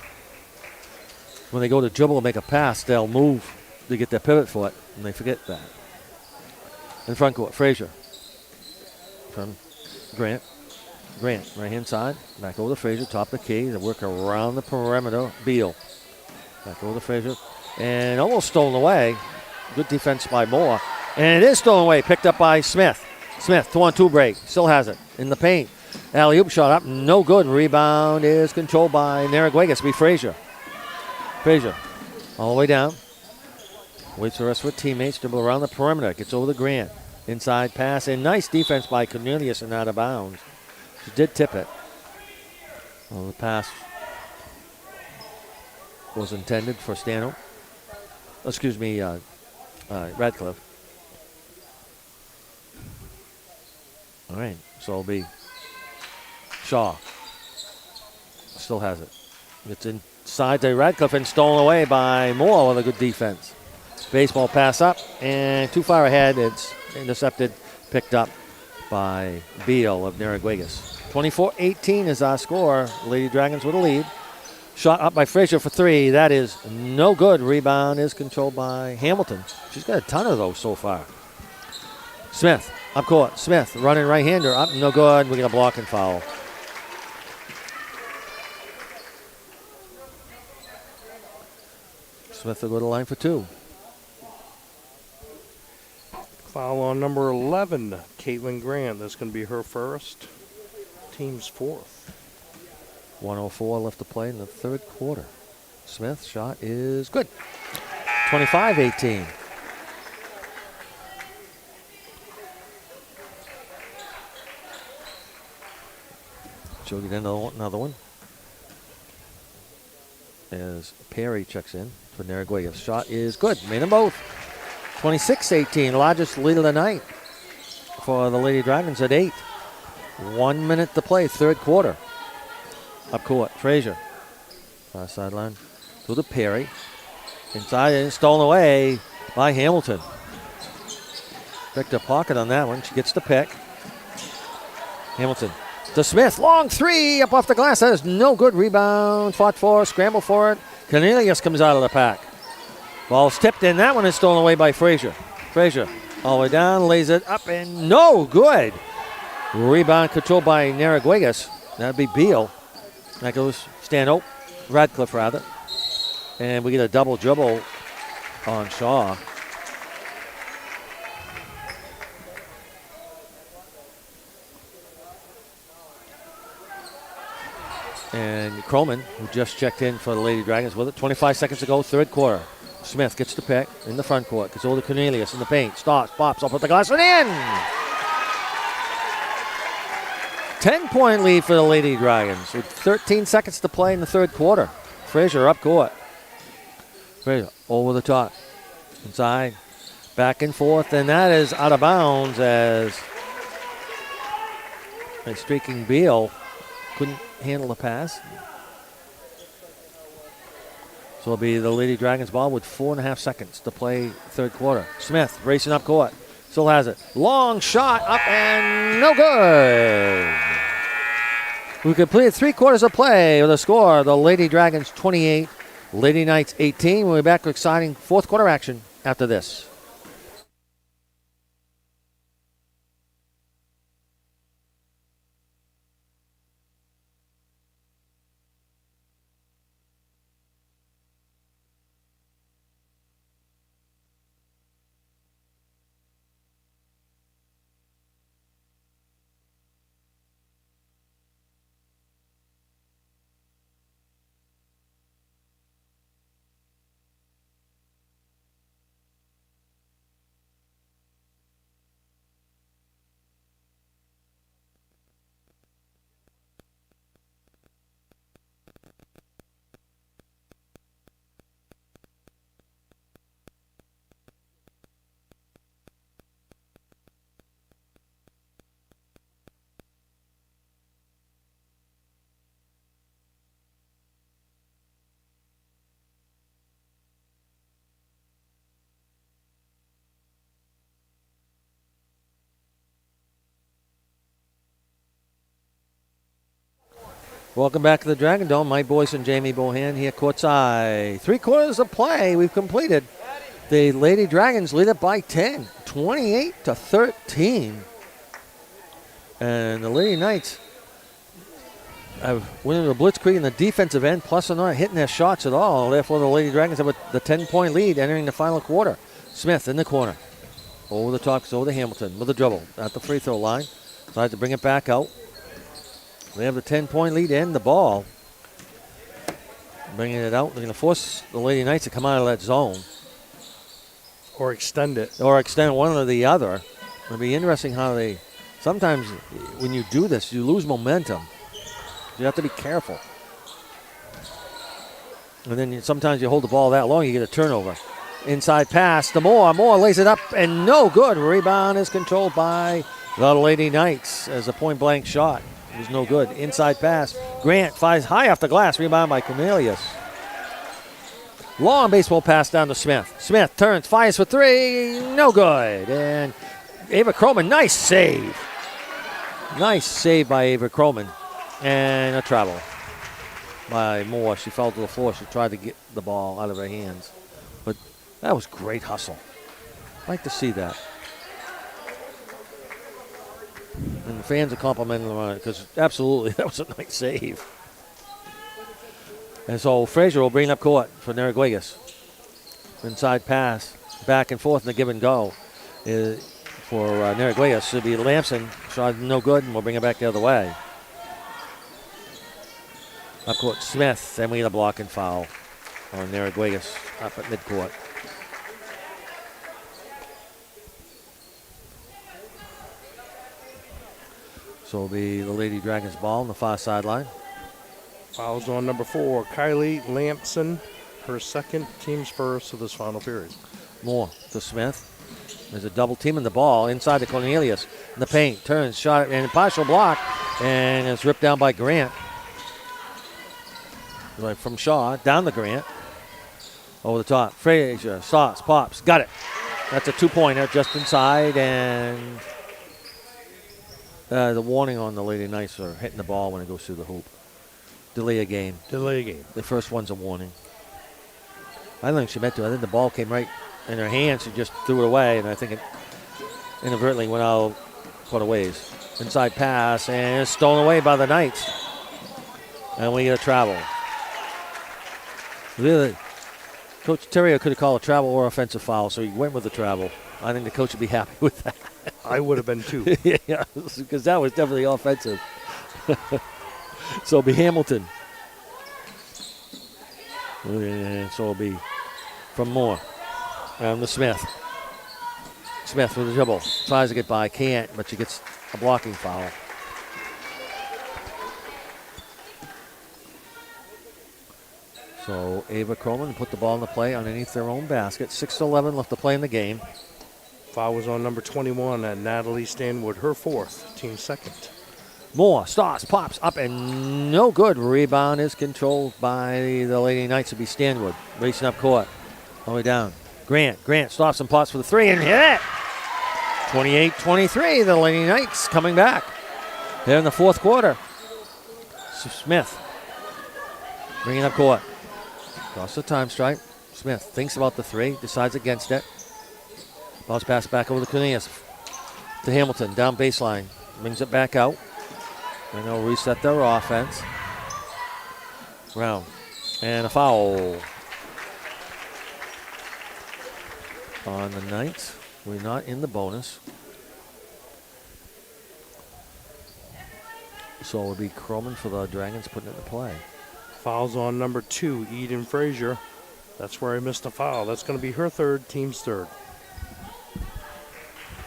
When they go to dribble and make a pass, they'll move to get their pivot foot, and they forget that. In front court, Frazier. From Grant. Grant, right-hand side. Back over to Frazier, top of the key. They work around the perimeter. Beal. Back over to Frazier. And almost stolen away. Good defense by Moore. And it is stolen away. Picked up by Smith. Smith, 2-on-2 break. Still has it. In the paint. Alley-oop shot up. No good. Rebound is controlled by Narraguagus. Be Frazier. Frazier. All the way down. Waits for the rest of her teammates. Dribble around the perimeter. Gets over to Grant. Inside pass. And nice defense by Cornelius and out of bounds. She did tip it. Well, the pass was intended for Stano. Excuse me, Radcliffe. All right, so it'll be Shaw. Still has it. It's inside to Radcliffe and stolen away by Moore with a good defense. Baseball pass up and too far ahead. It's intercepted, picked up by Beal of Narraguagus. 24-18 is our score. Lady Dragons with a lead. Shot up by Frazier for three. That is no good. Rebound is controlled by Hamilton. She's got a ton of those so far. Smith, up court. Smith, running right-hander. Up, no good. We get a blocking foul. Smith will go to the line for two. Foul on number 11, Caitlin Grant. That's going to be her first, team's fourth. 1:04 left to play in the third quarter. Smith's shot is good. 25-18. She'll get another one. As Perry checks in for Narraguagus. Shot is good. Made them both. 26-18. Largest lead of the night for the Lady Dragons at 8. 1 minute to play, third quarter. Up court, Frazier. Far sideline. To the Perry. Inside and stolen away by Hamilton. Picked a pocket on that one. She gets the pick. Hamilton to Smith. Long three up off the glass. That is no good. Rebound. Fought for. Scramble for it. Cornelius comes out of the pack. Ball's tipped in. That one is stolen away by Frazier. Frazier all the way down. Lays it up and no good. Rebound controlled by Narraguagus. That'd be Beal. That goes Stano. Radcliffe rather. And we get a double dribble on Shaw. And Croman, who just checked in for the Lady Dragons with it. 25 seconds to go, third quarter. Smith gets the pick in the front court. Gets over to Cornelius in the paint. Stops, pops up with the glass and in! 10-point lead for the Lady Dragons with 13 seconds to play in the third quarter. Frazier up court. Frazier over the top. Inside. Back and forth. And that is out of bounds as a streaking Beal couldn't handle the pass. So it'll be the Lady Dragons ball with 4.5 seconds to play third quarter. Smith racing up court. Still has it. Long shot up and no good. We completed 3 quarters of play with a score. The Lady Dragons 28, Lady Knights 18. We'll be back with exciting fourth quarter action after this. Welcome back to the Dragon Dome. Mike Boyce and Jamie Bohan here courtside. 3 quarters of play we've completed. The Lady Dragons lead it by 10, 28-13. And the Lady Knights have winning the blitzkrieg in the defensive end, plus they're not hitting their shots at all. Therefore, the Lady Dragons have the 10-point lead entering the final quarter. Smith in the corner. Over the top, over to Hamilton with a dribble at the free throw line. Tries to bring it back out. They have the 10-point lead and the ball. Bringing it out. They're going to force the Lady Knights to come out of that zone. Or extend it. Or extend one or the other. It'll be interesting how they... Sometimes when you do this, you lose momentum. You have to be careful. And then sometimes you hold the ball that long, you get a turnover. Inside pass to Moore. Moore lays it up and no good. Rebound is controlled by the Lady Knights as a point-blank shot. It was no good. Inside pass. Grant flies high off the glass. Rebound by Cornelius. Long baseball pass down to Smith. Smith turns, fires for 3. No good. And Ava Croman, nice save. Nice save by Ava Croman. And a travel by Moore. She fell to the floor. She tried to get the ball out of her hands. But that was great hustle. I'd like to see that. And the fans are complimenting them on it because absolutely that was a nice save. And so Frazier will bring up court for Narraguagus. Inside pass, back and forth in the give and go. For Narraguagus should be Lamson. Shot no good, and we'll bring it back the other way. Up court, Smith, and we get a block and foul on Narraguagus up at midcourt. So it'll be the Lady Dragons ball on the far sideline. Fouls on number 4, Kylie Lampson. Her second, team's first of this final period. Moore to Smith. There's a double team in the ball inside to Cornelius. In the paint, turns, shot, and a partial block. And it's ripped down by Grant. Right from Shaw, down to Grant. Over the top. Frazier, stops, pops, got it. That's a 2-pointer just inside, and the warning on the Lady Knights are hitting the ball when it goes through the hoop. Delay a game. Delay a game. The first one's a warning. I don't think she meant to. I think the ball came right in her hand. She just threw it away, and I think it inadvertently went out quite a ways. Inside pass, and it's stolen away by the Knights. And we get a travel. Really, Coach Terrio could have called a travel or offensive foul, so he went with the travel. I think the coach would be happy with that. I would have been too. Yeah, because that was definitely offensive. So it'll be Hamilton. And so it'll be from Moore. To Smith. Smith with the dribble. Tries to get by, can't, but she gets a blocking foul. So Ava Croman put the ball in the play underneath their own basket. 6-11 left to play in the game. Foul was on number 21 at Natalie Stanwood, her 4th, team second. Moore, stops, pops, up, and no good. Rebound is controlled by the Lady Knights. To be Stanwood. Racing up court. All the way down. Grant stops and pops for the 3 and hit it. 28-23, the Lady Knights coming back. They're in the fourth quarter. Smith bringing up court. Across the time stripe. Smith thinks about the 3, decides against it. Ball's passed back over to Cornelius. To Hamilton, down baseline. Brings it back out. And they'll reset their offense. Round. And a foul on the Knights. We're not in the bonus. So it'll be Croman for the Dragons putting it in play. Fouls on number 2, Eden Frazier. That's where I missed a foul. That's going to be her 3rd, team's 3rd.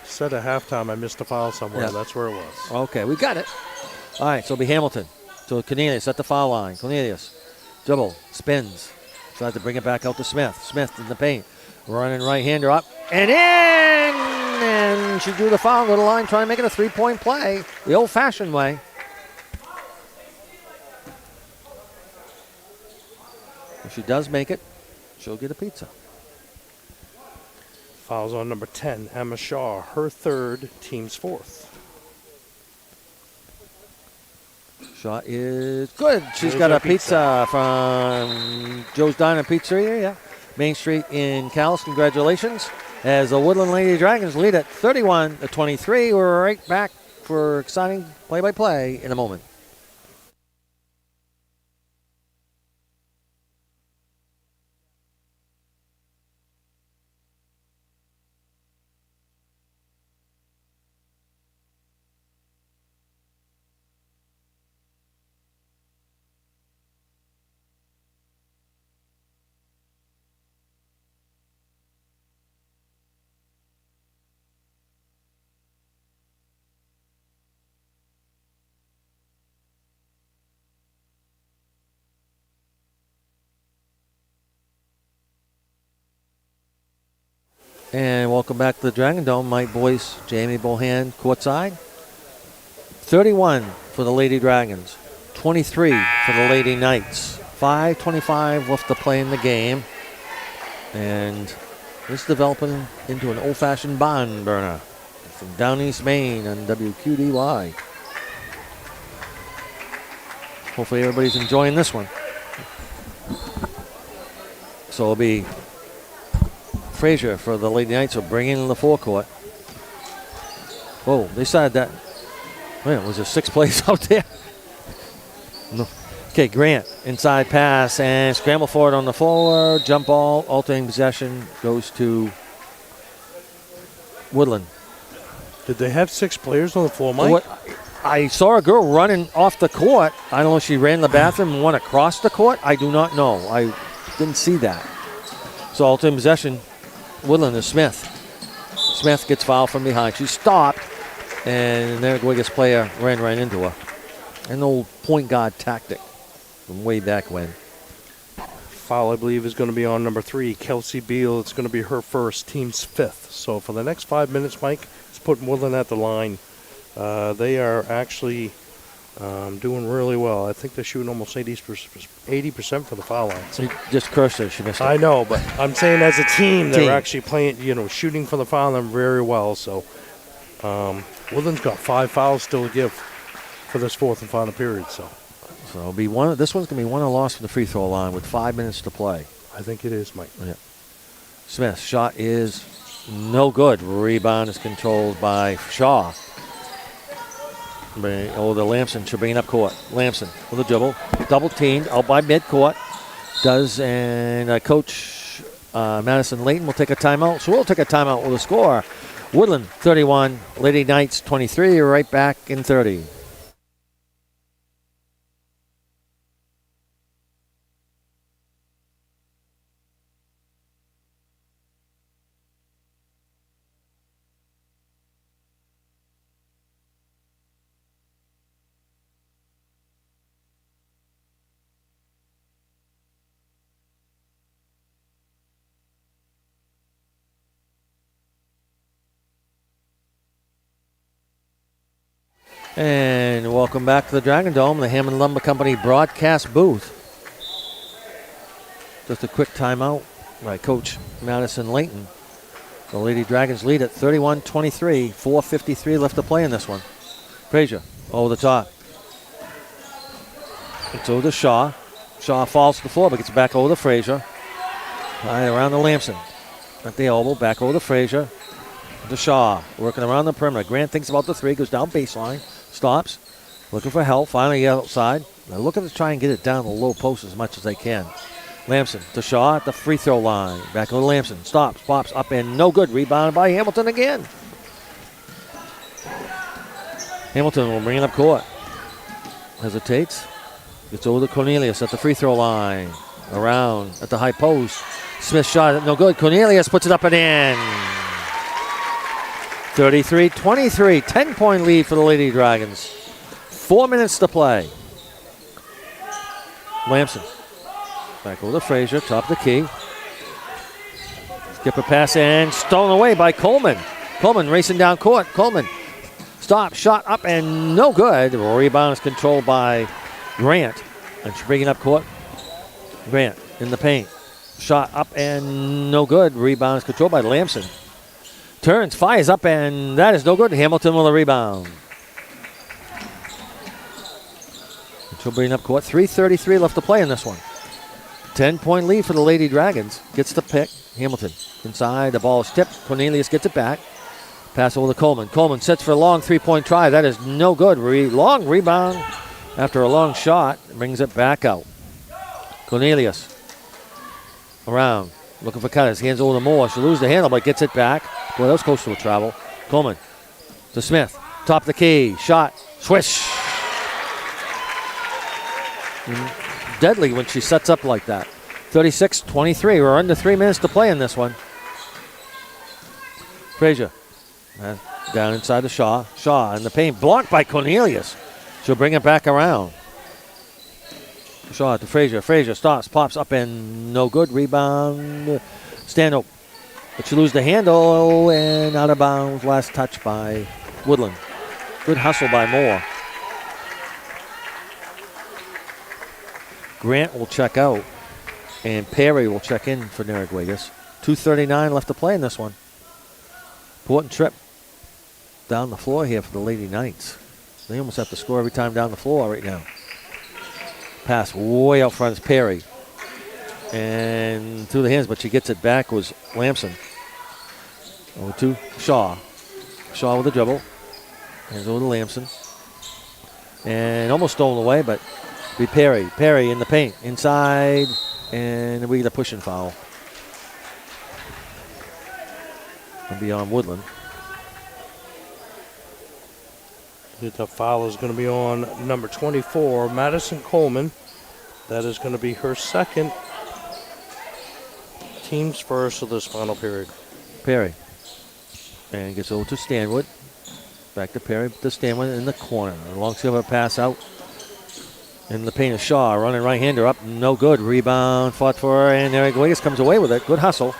Said at halftime I missed a foul somewhere. Yeah. That's where it was. Okay, we got it. All right, so it'll be Hamilton. So Cornelius at the foul line. Cornelius, dribble, spins. Tries to bring it back out to Smith. Smith in the paint. Running right-hander up and in! And she drew the foul to the line, trying to make it a 3-point play. The old-fashioned way. If she does make it, she'll get a pizza. Fouls on number 10, Emma Shaw, her 3rd, team's 4th. Shot is good. She's There's got a our pizza. pizza from Joe's Diner Pizzeria, yeah. Main Street in Calais. Congratulations. As the Woodland Lady Dragons lead at 31-23. We're right back for exciting play-by-play in a moment. And welcome back to the Dragon Dome. Mike Boyce, Jamie Bohan, courtside. 31 for the Lady Dragons. 23 for the Lady Knights. 5:25 left to play in the game. And this is developing into an old-fashioned barn burner from down East Maine on WQDY. Hopefully everybody's enjoying this one. So it'll be Frazier for the Lady Knights will bring in the forecourt. Whoa, they decided that. Wait, was there 6 plays out there? No. Okay, Grant, inside pass and scramble for it on the floor. Jump ball, alternating possession goes to Woodland. Did they have 6 players on the floor, Mike? What? I saw a girl running off the court. I don't know if she ran the bathroom and went across the court. I do not know. I didn't see that. So alternating possession. Woodland is Smith. Smith gets fouled from behind. She stopped, and the Narraguagus player ran right into her. An old point guard tactic from way back when. Foul, I believe, is going to be on number 3, Kelsey Beal. It's going to be her first, team's 5th. So for the next 5 minutes, Mike, it's putting Woodland at the line. They are actually doing really well. I think they're shooting almost 80% for the foul line. So you just cursed her. She missed it. I know, but I'm saying as a team, they're actually playing, shooting for the foul line very well. So Woodland's got 5 fouls still to give for this 4th and final period. So it'll be this one's going to be one loss from the free throw line with 5 minutes to play. I think it is, Mike. Yeah. Smith, shot is no good. Rebound is controlled by Shaw. The Lamson should bring it up court. Lamson with a dribble. Double teamed out by midcourt. And Coach Madison Layton will take a timeout. So we'll take a timeout with a score. Woodland 31, Lady Knights 23. Right back in 30. And welcome back to the Dragon Dome, the Hammond Lumber Company broadcast booth. Just a quick timeout by Coach Madison Layton. The Lady Dragons lead at 31-23. 4:53 left to play in this one. Frazier over the top. It's over to Shaw. Shaw falls to the floor but gets back over to Frazier. Right around to Lamson. At the elbow, back over to Frazier. To Shaw, working around the perimeter. Grant thinks about the 3, goes down baseline. Stops, looking for help, finally outside. They're looking to try and get it down the low post as much as they can. Lamson to Shaw at the free throw line. Back over to Lamson, stops, pops up and no good. Rebounded by Hamilton again. Hamilton will bring it up court. Hesitates, gets over to Cornelius at the free throw line. Around at the high post. Smith shot, no good. Cornelius puts it up and in. 33-23, 10-point lead for the Lady Dragons. 4 minutes to play. Lamson, back over to Frazier, top of the key. Skip a pass and stolen away by Coleman. Coleman racing down court. Coleman, stop, shot up and no good. The rebound is controlled by Grant. And she's bringing up court. Grant in the paint. Shot up and no good. Rebound is controlled by Lamson. Turns, fires up, and that is no good. Hamilton with a rebound. She'll bring up court. 3:33 left to play in this one. 10-point lead for the Lady Dragons. Gets the pick. Hamilton inside. The ball is tipped. Cornelius gets it back. Pass over to Coleman. Coleman sets for a long 3-point try. That is no good. Long rebound after a long shot. Brings it back out. Cornelius around. Looking for cutters. Hands over to Moore. She'll lose the handle, but gets it back. Boy, that was close to a travel. Coleman to Smith. Top of the key. Shot. Swish. Deadly when she sets up like that. 36-23. We're under 3 minutes to play in this one. Frazier. Down inside to Shaw. Shaw in the paint. Blocked by Cornelius. She'll bring it back around. Shaw to Frazier. Frazier stops, pops up, and no good. Rebound. Stanhope. But she loses the handle and out of bounds. Last touch by Woodland. Good hustle by Moore. Grant will check out, and Perry will check in for Narraguagus. 2:39 left to play in this one. Important trip down the floor here for the Lady Knights. They almost have to score every time down the floor right now. Pass way out front is Perry. And through the hands, but she gets it back was Lamson. Over to Shaw. Shaw with the dribble. Hands over to Lamson. And almost stolen away, but be Perry. Perry in the paint. Inside. And we get a pushing foul. And be on Woodland. The foul is going to be on number 24, Madison Coleman. That is going to be her second. Team's first of this final period. Perry. And gets over to Stanwood. Back to Perry to Stanwood in the corner. A long silver pass out. In the paint of Shaw. Running right-hander up. No good. Rebound fought for, and Narraguagus comes away with it. Good hustle.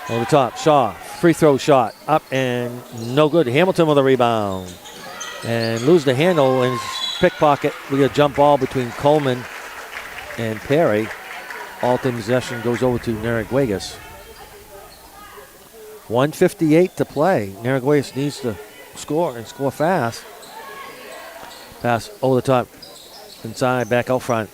Over the top. Shaw. Free throw shot. Up and no good. Hamilton with a rebound. And lose the handle and pickpocket. We get a jump ball between Coleman and Perry. All in possession goes over to Narraguagus. 1:58 to play. Narraguagus needs to score and score fast. Pass over the top. Inside, back out front.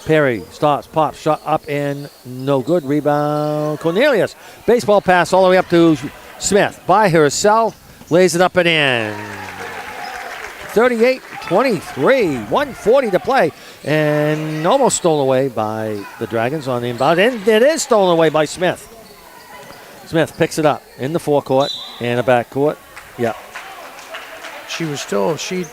Perry stops, pops, shot up and no good. Rebound. Cornelius. Baseball pass all the way up to Smith. By herself. Lays it up and in. 38-23. 1:40 to play. And almost stolen away by the Dragons on the inbound. And it is stolen away by Smith. Smith picks it up in the forecourt and a backcourt. Yeah. She was still, she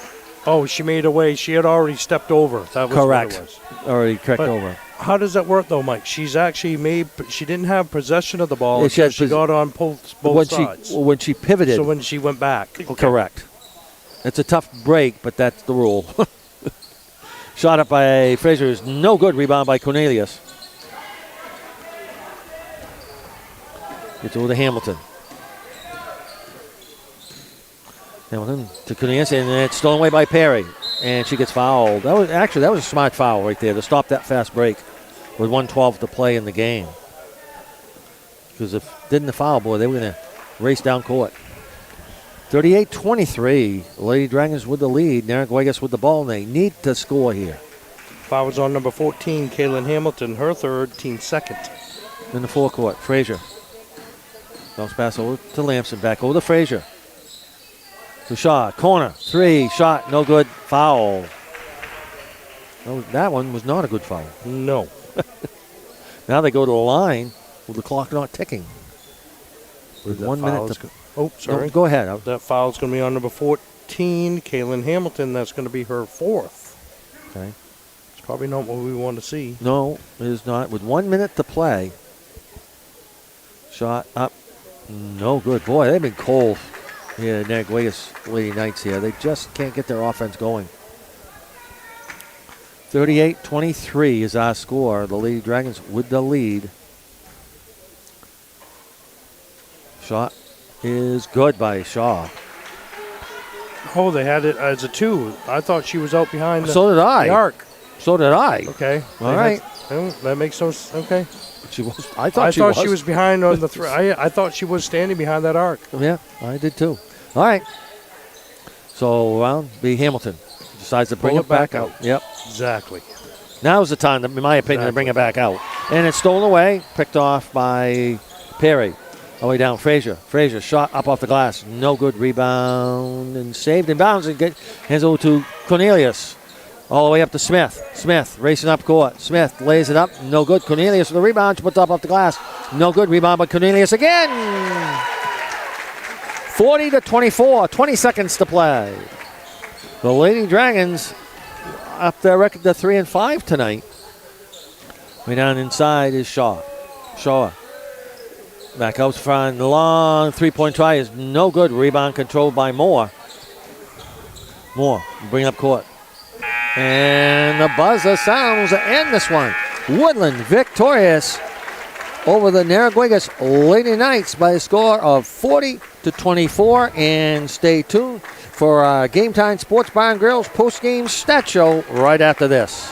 made away. She had already stepped over. That was correct. What it was. Already correct But over. How does that work, though, Mike? She's actually she didn't have possession of the ball until she got on both sides. When she pivoted. So when she went back. Okay. Correct. It's a tough break, but that's the rule. Shot up by Frazier is no good. Rebound by Cornelius. Gets over to Hamilton. Hamilton to Cornelius, and it's stolen away by Perry. And she gets fouled. That was a smart foul right there to stop that fast break with 1:12 to play in the game. Because if didn't the foul, boy, they were going to race down court. 38-23. Lady Dragons with the lead. Narraguagus with the ball, and they need to score here. Foul was on number 14, Kaylin Hamilton, her third, team second. In the forecourt, Frazier. Bounce pass over to Lamson, back over to Frazier. To Shaw, corner, three, shot, no good, foul. No, that one was not a good foul. No. Now they go to the line with the clock not ticking. With 1 minute to... sorry. No, go ahead. That foul's going to be on number 14, Kaylin Hamilton. That's going to be her fourth. Okay. It's probably not what we want to see. No, it is not. With 1 minute to play. Shot up. No good. Boy, they've been cold. Yeah, Narraguagus Lady Knights here. They just can't get their offense going. 38-23 is our score. The Lady Dragons with the lead. Shot is good by Shaw. Oh, they had it as a two. I thought she was out behind So did I. the arc. So did I. Okay. All right. That makes no sense. Okay. She was. I thought she was behind on the three. I thought she was standing behind that arc. Yeah, I did too. All right. So around be Hamilton. Decides to bring Pull it back out. Yep. Exactly. Now's the time, in my opinion, to bring it back out. And it's stolen away, picked off by Perry. All the way down, Frazier. Frazier shot up off the glass. No good. Rebound and saved in bounds. And hands over to Cornelius. All the way up to Smith. Smith racing up court. Smith lays it up. No good. Cornelius with the rebound. Puts up off the glass. No good. Rebound by Cornelius again. 40-24. 20 seconds to play. The Lady Dragons up their record to 3-5 tonight. Way down inside is Shaw. Shaw. Back out front. Long three-point try is no good. Rebound controlled by Moore. Moore bring up court. And the buzzer sounds to end this one. Woodland victorious over the Narraguagus Lady Knights by a score of 40-24. And stay tuned for our Game Time Sports Bar and Grill's post-game stat show right after this.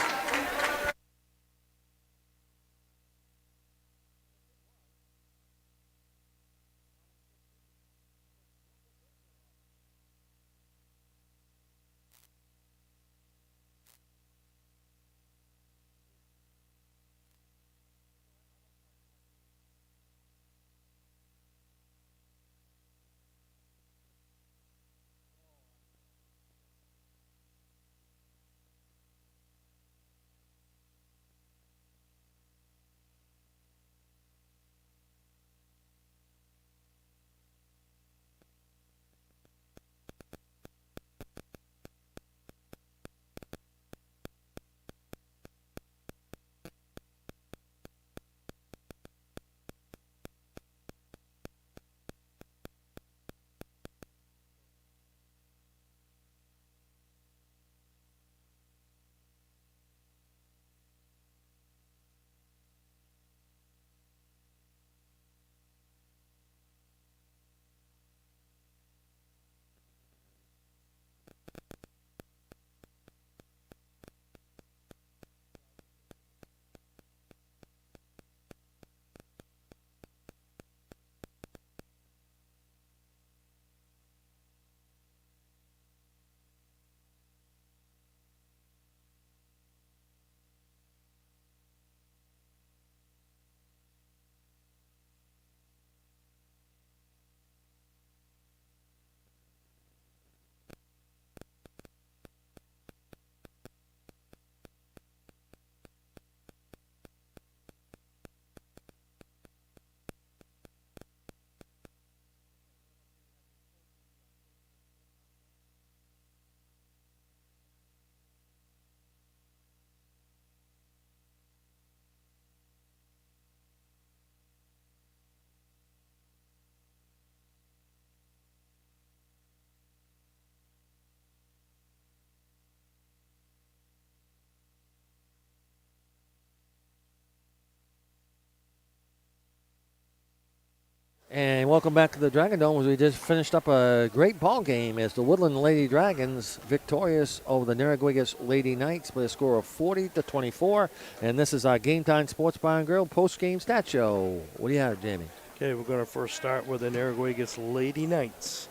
And welcome back to the Dragon Dome as we just finished up a great ball game as the Woodland Lady Dragons victorious over the Narraguagus Lady Knights by a score of 40-24. And this is our Game Time Sports Bar and Grill post-game stat show. What do you have, Jamie? Okay, we're going to first start with the Narraguagus Lady Knights.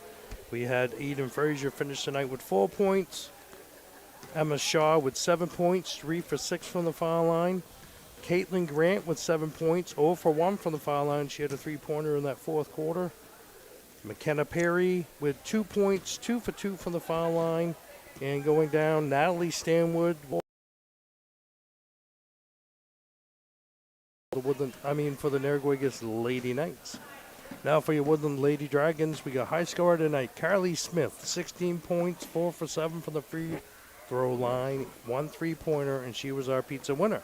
We had Eden Frazier finish the night with 4 points. Emma Shaw with 7 points, 3 for 6 from the foul line. Caitlin Grant with 7 points, 0 for 1 from the foul line. She had a three-pointer in that fourth quarter. McKenna Perry with 2 points, 2 for 2 from the foul line. And going down, Natalie Stanwood. For the Narraguagus Lady Knights. Now for your Woodland Lady Dragons, we got high scorer tonight. Carly Smith, 16 points, 4 for 7 from the free throw line, 1 three-pointer, and she was our pizza winner.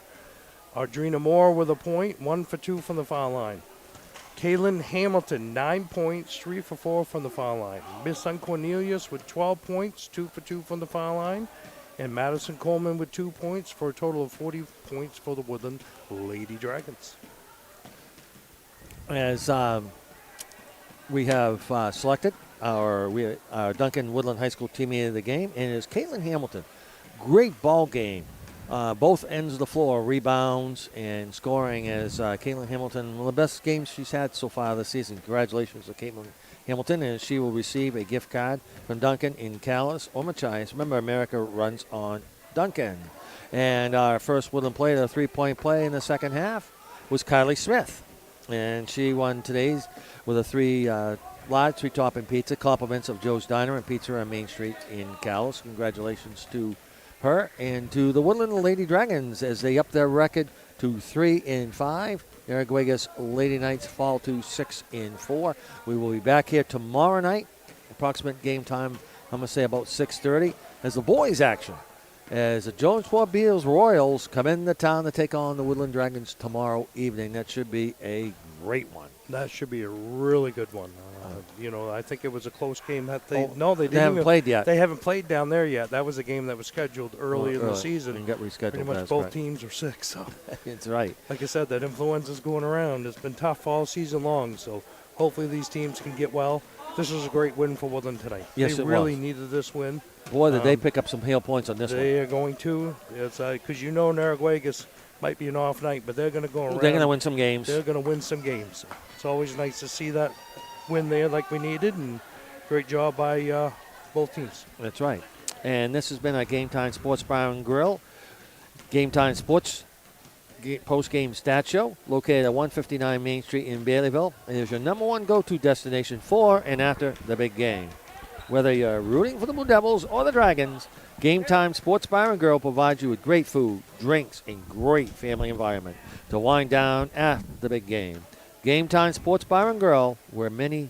Audrina Moore with a point, 1 for 2 from the foul line. Kaylin Hamilton, 9 points, 3 for 4 from the foul line. Miss Sun Cornelius with 12 points, 2 for 2 from the foul line. And Madison Coleman with 2 points for a total of 40 points for the Woodland Lady Dragons. As we have selected our Duncan Woodland High School teammate of the game, and it is Caitlin Hamilton. Great ball game both ends of the floor, rebounds and scoring, as Caitlin Hamilton, one of the best games she's had so far this season. Congratulations to Caitlin Hamilton, and she will receive a gift card from Duncan in Calais or Machias. Remember, America runs on Duncan. And our first Woodland player, the three-point play in the second half, was Kylie Smith. And she won today's with a large three-topping pizza, compliments of Joe's Diner and Pizza on Main Street in Calais. Congratulations to her and to the Woodland Lady Dragons as they up their record to 3-5. Narraguagus Lady Knights fall to 6-4. We will be back here tomorrow night. Approximate game time, I'm going to say about 6:30, as the boys action. As the Jonesport Beals Royals come into town to take on the Woodland Dragons tomorrow evening. That should be a great one. That should be a really good one. I think it was a close game. That they haven't played yet. They haven't played down there yet. That was a game that was scheduled early in the season. And got rescheduled. Pretty much both teams are sick. So it's right. Like I said, that influenza's going around. It's been tough all season long. So hopefully these teams can get well. This was a great win for Woodland tonight. Yes, they really needed this win. Boy, did they pick up some hail points on this one. They are going to. It's because Narraguagus might be an off night, but they're going to go around. They're going to win some games. They're going to win some games. It's always nice to see that win there like we needed, and great job by both teams. That's right. And this has been a Game Time Sports Bar and Grill. Game Time Sports post-game stat show located at 159 Main Street in Baileyville. It is your number one go-to destination for and after the big game. Whether you're rooting for the Blue Devils or the Dragons, Game Time Sports Bar and Grill provides you with great food, drinks, and great family environment to wind down after the big game. Game Time Sports Bar and Grill, where many